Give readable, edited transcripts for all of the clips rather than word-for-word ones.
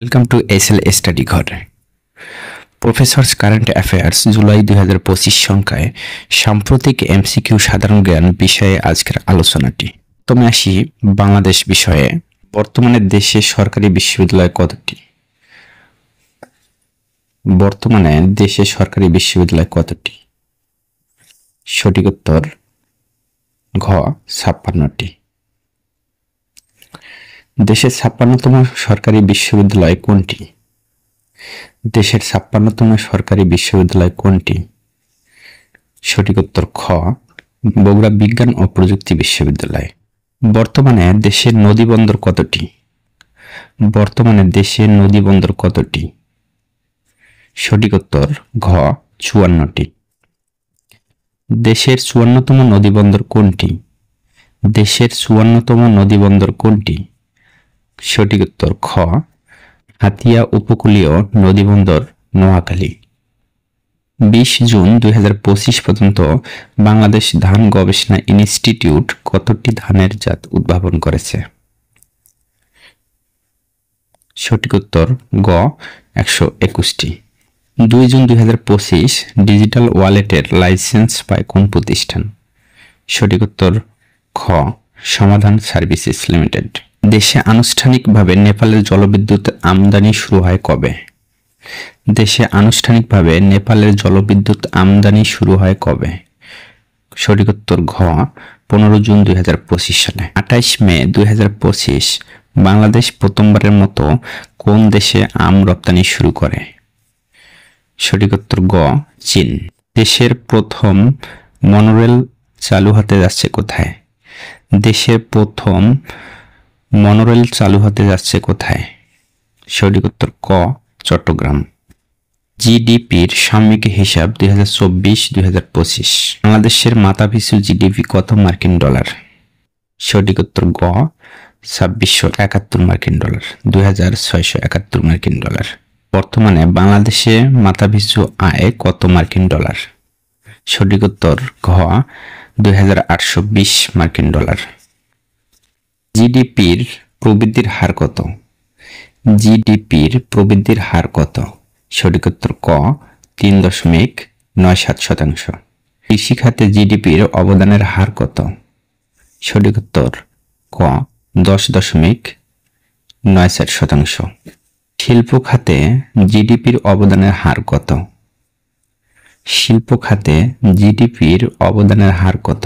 Welcome to SL study ঘর। Professors current affairs July 2025 সংখ্যায় সাম্প্রতিক এমসিকিউ সাধারণ জ্ঞান বিষয়ে আজকের আলোচনাটি। প্রথমে আসি বাংলাদেশ বিষয়ে। বর্তমানে দেশে সরকারি বিশ্ববিদ্যালয় কতটি? বর্তমানে দেশে সরকারি বিশ্ববিদ্যালয় কতটি? সঠিক উত্তর ঘ 56টি। দেশের 56তম সরকারি বিশ্ববিদ্যালয় কোনটি? দেশের 56তম সরকারি বিশ্ববিদ্যালয় কোনটি? সঠিক উত্তর খ বগুড়া বিজ্ঞান ও প্রযুক্তি বিশ্ববিদ্যালয়। বর্তমানে দেশের নদীবন্দর কতটি? বর্তমানে দেশের নদীবন্দর কতটি? সঠিক উত্তর ঘ 54টি। দেশের 54তম নদীবন্দর কোনটি? দেশের 54তম নদীবন্দর কোনটি? সঠিক উত্তর খ হাতিয়া উপকূলীয় নদীবন্দর নোয়াখালী। 20 জুন 2025 পর্যন্ত বাংলাদেশ ধান গবেষণা ইনস্টিটিউট কতটি ধানের জাত উদ্ভাবন করেছে? সঠিক উত্তর গ 121টি। 2 জুন 2025 ডিজিটাল ওয়ালেটের লাইসেন্স পায় কোন প্রতিষ্ঠান? সঠিক উত্তর খ সমাধান সার্ভিসেস লিমিটেড। দেশে আনুষ্ঠানিকভাবে নেপালের জলবিদ্যুৎ আমদানি শুরু হয় কবে? দেশে আনুষ্ঠানিকভাবে নেপালের জলবিদ্যুৎ আমদানি শুরু হয় কবে? সঠিক উত্তর ঘ 15 জুন 2025 সালে। 28 মে 2025 বাংলাদেশ প্রথমবারের মতো কোন দেশে আম রপ্তানি শুরু করে? সঠিক উত্তর গ চীন। দেশের প্রথম মনোরেল চালু হতে যাচ্ছে কোথায়? দেশের প্রথম মনোরেল চালু হতে যাচ্ছে কোথায়? সঠিক উত্তর ক চট্টগ্রাম। জিডিপির সাময়িক হিসাব 2024-2025 বাংলাদেশের মাথাপিছু জিডিপি কত মার্কিন ডলার? সঠিক উত্তর গ 2671 মার্কিন ডলার, 2671 মার্কিন ডলার। বর্তমানে বাংলাদেশে মাথাপিছু আয় কত মার্কিন ডলার? সঠিক উত্তর ঘ 2820 মার্কিন ডলার। জিডিপির প্রবৃদ্ধির হার কত? জিডিপির প্রবৃদ্ধির হার কত? সঠিক উত্তর ক 3.97%। কৃষিখাতে জিডিপির অবদানের হার কত? সঠিক উত্তর ক 10.94%। শিল্প খাতে জিডিপির অবদানের হার কত? শিল্প খাতে জিডিপির অবদানের হার কত?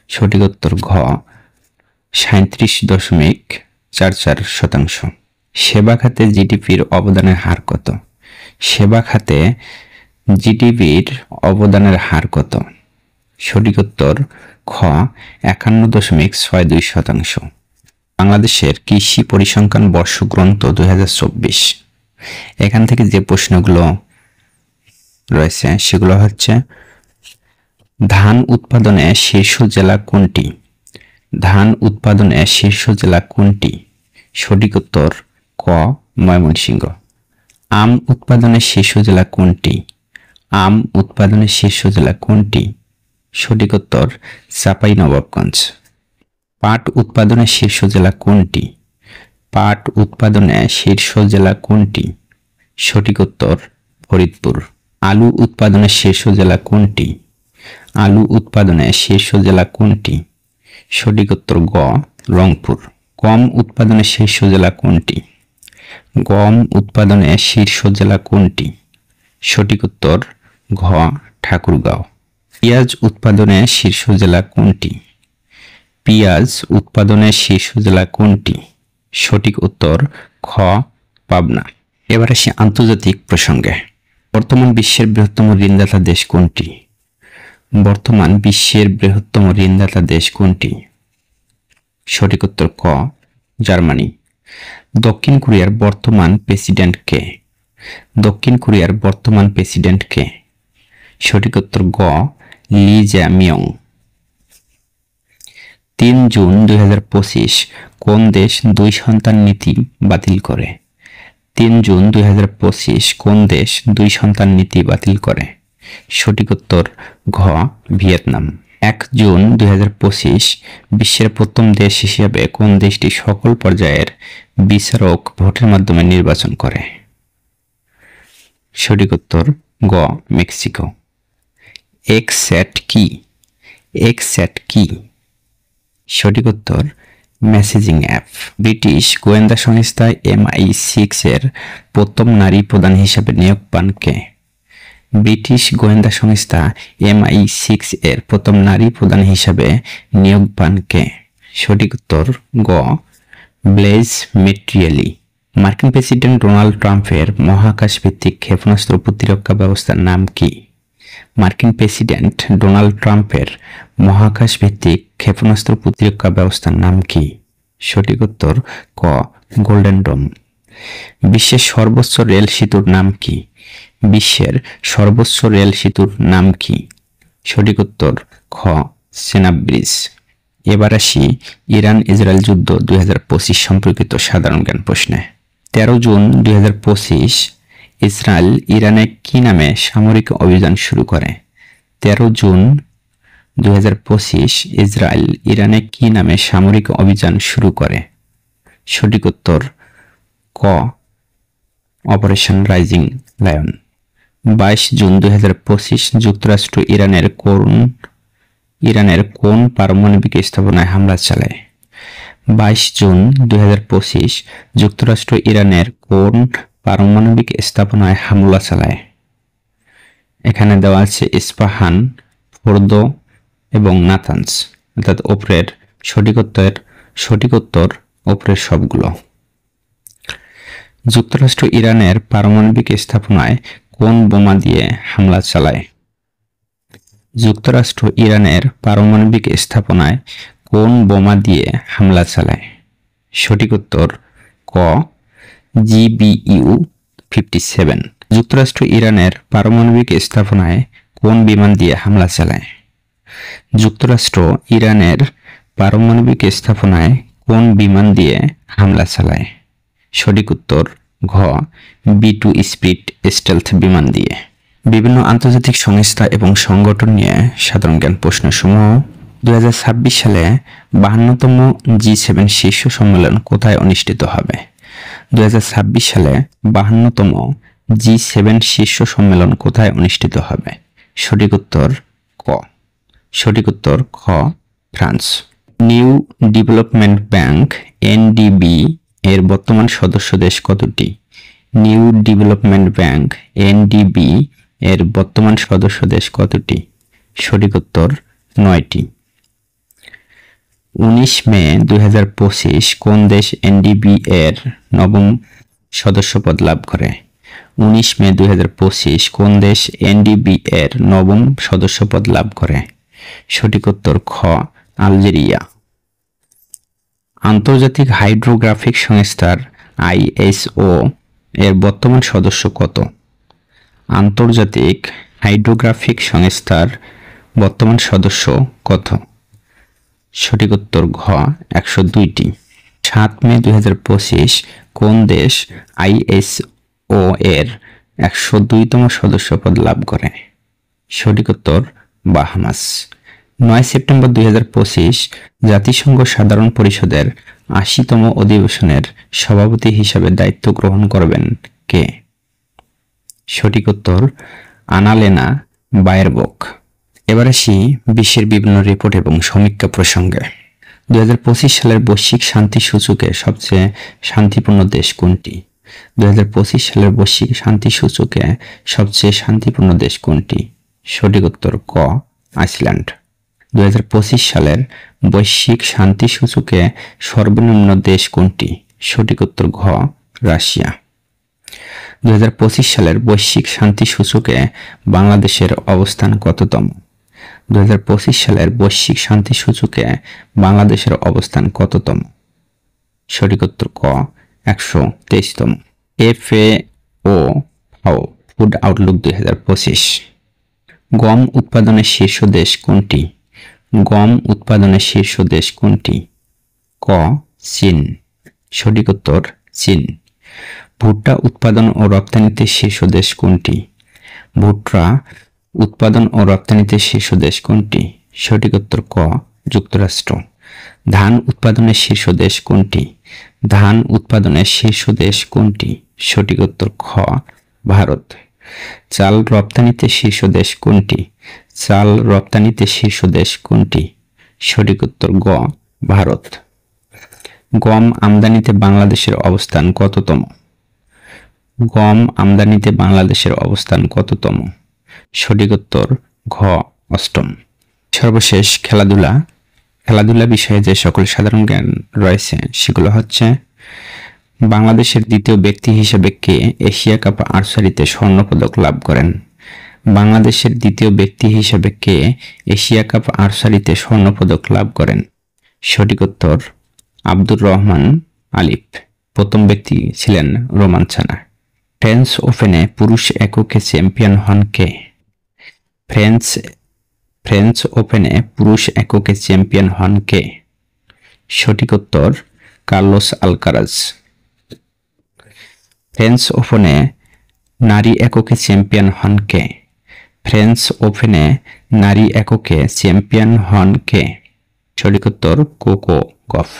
সঠিক উত্তর ঘ 37.44%। সেবা খাতে জিডিপির অবদানের হার কত? সেবা খাতে জিডিপির অবদানের হার কত? সঠিক উত্তর খ 51.62%। বাংলাদেশের কৃষি পরিসংখ্যান বর্ষগ্রন্থ 2024 এখান থেকে যে প্রশ্নগুলো রয়েছে সেগুলো হচ্ছে ধান উৎপাদনে শীর্ষ জেলা কোনটি? ধান উৎপাদনে শীর্ষ জেলা কোনটি? সঠিক উত্তর ক ময়মনসিংহ। আম উৎপাদনে শীর্ষ জেলা কোনটি? আম উৎপাদনে শীর্ষ জেলা কোনটি? সঠিক উত্তর চাঁপাইনবাবগঞ্জ। পাট উৎপাদনে শীর্ষ জেলা কোনটি? পাট উৎপাদনে শীর্ষ জেলা কোনটি? সঠিক উত্তর ফরিদপুর। আলু উৎপাদনে শীর্ষ জেলা কোনটি? আলু উৎপাদনে শীর্ষ জেলা কোনটি? সঠিক উত্তর গ রংপুর। গম উৎপাদনে শীর্ষ জেলা কোনটি? গম উৎপাদনে শীর্ষ জেলা কোনটি? সঠিক উত্তর ঘ ঠাকুরগাঁও। পেঁয়াজ উৎপাদনে শীর্ষ জেলা কোনটি? পেঁয়াজ উৎপাদনে শীর্ষ জেলা কোনটি? সঠিক উত্তর খ পাবনা। এবার আসি আন্তর্জাতিক প্রসঙ্গে। বর্তমান বিশ্বের বৃহত্তম ঋণদাতা দেশ কোনটি? বর্তমান বিশ্বের বৃহত্তম ঋণদাতা দেশ কোনটি? সঠিক উত্তর ক জার্মানি। দক্ষিণ কোরিয়ার বর্তমান প্রেসিডেন্ট কে? দক্ষিণ কোরিয়ার বর্তমান প্রেসিডেন্ট কে? সঠিক উত্তর গ লি জামিয়ং। 3 জুন 2025 কোন দেশ 2 সন্তান নীতি বাতিল করে? 3 জুন 2025 কোন দেশ 2 সন্তান নীতি বাতিল করে? সঠিক উত্তর ঘ ভিয়েতনাম। 1 জুন 2025 বিশ্বের প্রথম দেশ হিসেবে কোন দেশটি সকল পর্যায়ের বিচারক ভোটের মাধ্যমে নির্বাচন করে? সঠিক উত্তর গ মেক্সিকো। এক্সএট কি? এক্সএট কি? সঠিক উত্তর মেসেজিং অ্যাপ। ব্রিটিশ গোয়েন্দা সংস্থা MI6 এর প্রথম নারী প্রধান হিসেবে নিয়োগ পান কে? ব্রিটিশ গোয়েন্দা সংস্থা MI6 এর প্রথম নারী প্রধান হিসেবে নিয়োগ পান কে? সঠিক উত্তর গ ব্লেজ মেট্রিয়েলি। মার্কিন প্রেসিডেন্ট ডোনাল্ড ট্রাম্পের মহাকাশ ভিত্তিক ক্ষেপণাস্ত্র প্রতিরক্ষা ব্যবস্থার নাম কি? মার্কিন প্রেসিডেন্ট ডোনাল্ড ট্রাম্পের মহাকাশ ভিত্তিক ক্ষেপণাস্ত্র প্রতিরক্ষা ব্যবস্থার নাম কি? সঠিক উত্তর ক গোল্ডেন ডোম। বিশ্বের সর্বোচ্চ রেল সেতুর নাম কি? বিশ্বের সর্বোচ্চ রেল সেতুর নাম কি? সঠিক উত্তর খ সেনাব ব্রিজ। এবার আসি ইরান ইসরায়েল যুদ্ধ 2025 সম্পর্কিত সাধারণ জ্ঞান প্রশ্নে। 13 জুন 2025 ইসরায়েল ইরানে কি নামে সামরিক অভিযান শুরু করে? 13 জুন 2025 ইসরায়েল ইরানে কি নামে সামরিক অভিযান শুরু করে? সঠিক উত্তর ক অপারেশন রাইজিং লায়ন। 22 জুন 2025 যুক্তরাষ্ট্র ইরানের কোন পারমাণবিক স্থাপনায় হামলা চালায়? 22 জুন 2025 যুক্তরাষ্ট্র ইরানের কোন পারমাণবিক স্থাপনায় হামলা চালায়? এখানে দেওয়া আছে ইস্পাহান, ফোর্দো এবং নাতানস, অর্থাৎ ওপরের সঠিক উত্তর ওপরের সবগুলো। যুক্তরাষ্ট্র ইরানের পারমাণবিক স্থাপনায় কোন বোমা দিয়ে হামলা চালায়? যুক্তরাষ্ট্র ইরানের পারমাণবিক স্থাপনায় কোন বোমা দিয়ে হামলা চালায়? সঠিক উত্তর ক GBU-57। যুক্তরাষ্ট্র ইরানের পারমাণবিক স্থাপনায় কোন বিমান দিয়ে হামলা চালায়? যুক্তরাষ্ট্র ইরানের পারমাণবিক স্থাপনায় কোন বিমান দিয়ে হামলা চালায়? সঠিক উত্তর ঘ B-2 স্পিরিট স্টেলথ বিমান দিয়ে। বিভিন্ন আন্তর্জাতিক সংস্থা এবং সংগঠন নিয়ে সাধারণ জ্ঞান প্রশ্নসমূহ। 2026 সালে 52তম G7 শীর্ষ সম্মেলন কোথায় অনুষ্ঠিত হবে? 2026 সালে 52তম G7 শীর্ষ সম্মেলন কোথায় অনুষ্ঠিত হবে? সঠিক উত্তর ক। সঠিক উত্তর খ France. New development bank NDB এর বর্তমান সদস্য দেশ কতটি? নিউ ডেভেলপমেন্ট ব্যাংক NDB এর বর্তমান সদস্য দেশ কতটি? সঠিক উত্তর 9টি। 19 মে 2025 কোন দেশ NDB এর নবম সদস্যপদ লাভ করে? 19 মে 2025 কোন দেশ NDB এর নবম সদস্যপদ লাভ করে? সঠিক উত্তর খ আলজেরিয়া। আন্তর্জাতিক হাইড্রোগ্রাফিক সংস্থার ISO এর বর্তমান সদস্য কত? আন্তর্জাতিক হাইড্রোগ্রাফিক সংস্থার বর্তমান সদস্য কত? সঠিক উত্তর ঘ 102টি। 7 মে 2025 কোন দেশ ISO এর 102তম সদস্যপদ লাভ করে? সঠিক উত্তর বাহামাস। 9 সেপ্টেম্বর 2025 জাতিসংঘ সাধারণ পরিষদের 80তম অধিবেশনের সভাপতি হিসেবে দায়িত্ব গ্রহণ করবেন কে? সঠিক উত্তর আনালেনা বায়ারবক। এবার আসি বিশ্বের বিভিন্ন রিপোর্ট এবং সমীক্ষা প্রসঙ্গে। 2025 সালের বৈশ্বিক শান্তি সূচকে সবচেয়ে শান্তিপূর্ণ দেশ কোনটি? 2025 সালের বৈশ্বিক শান্তি সূচকে সবচেয়ে শান্তিপূর্ণ দেশ কোনটি? সঠিক উত্তর ক আইসল্যান্ড। 2025 সালের বৈশ্বিক শান্তি সূচকে সর্বনিম্ন দেশ কোনটি? সঠিক উত্তর ঘ রাশিয়া। 2025 সালের বৈশ্বিক শান্তি সূচকে বাংলাদেশের অবস্থান কততম? 2025 সালের বৈশ্বিক শান্তি সূচকে বাংলাদেশের অবস্থান কততম? সঠিক উত্তর ক 123তম। FAO food Outlook 2025। গম উৎপাদনের শীর্ষ দেশ কোনটি? গম উৎপাদনের শীর্ষ দেশ কোনটি? ক চীন। সঠিক উত্তর চীন। ভুট্টা উৎপাদন ও রপ্তানিতে শীর্ষ দেশ কোনটি? ভুট্টা উৎপাদন ও রপ্তানিতে শীর্ষ দেশ কোনটি? সঠিক উত্তর ক যুক্তরাষ্ট্র। ধান উৎপাদনের শীর্ষ দেশ কোনটি? ধান উৎপাদনের শীর্ষ দেশ কোনটি? সঠিক উত্তর খ ভারত। চাল রপ্তানিতে শীর্ষ দেশ কোনটি? চাল রপ্তানিতে শীর্ষ দেশ কোনটি? সঠিক উত্তর গ ভারত। গম আমদানিতে বাংলাদেশের অবস্থান কততম? গম আমদানিতে বাংলাদেশের অবস্থান কততম? সঠিক উত্তর ঘ অষ্টম। সর্বশেষ খেলাধুলা। খেলাধুলা বিষয়ে যে সকল সাধারণ জ্ঞান রয়েছে সেগুলো হচ্ছে: বাংলাদেশের দ্বিতীয় ব্যক্তি হিসেবে কে এশিয়া কাপ আর্চারিতে স্বর্ণপদক লাভ করেন? বাংলাদেশের দ্বিতীয় ব্যক্তি হিসেবে কে এশিয়া কাপ আর্চারিতে স্বর্ণপদক লাভ করেন? সঠিক উত্তর আব্দুর রহমান আলিফ। প্রথম ব্যক্তি ছিলেন রোমান ছানা। ফ্রেঞ্চ ওপেনে পুরুষ এককে চ্যাম্পিয়ন হন কে? ফ্রেঞ্চ ওপেনে পুরুষ এককে চ্যাম্পিয়ন হন কে? সঠিক উত্তর কার্লোস আলকারাজ। ফ্রেঞ্চ ওপেনে নারী এককে চ্যাম্পিয়ন হন কে? ফ্রেঞ্চ ওপেনে নারী এককে চ্যাম্পিয়ন হন কে? সঠিক উত্তর কোকো গফ।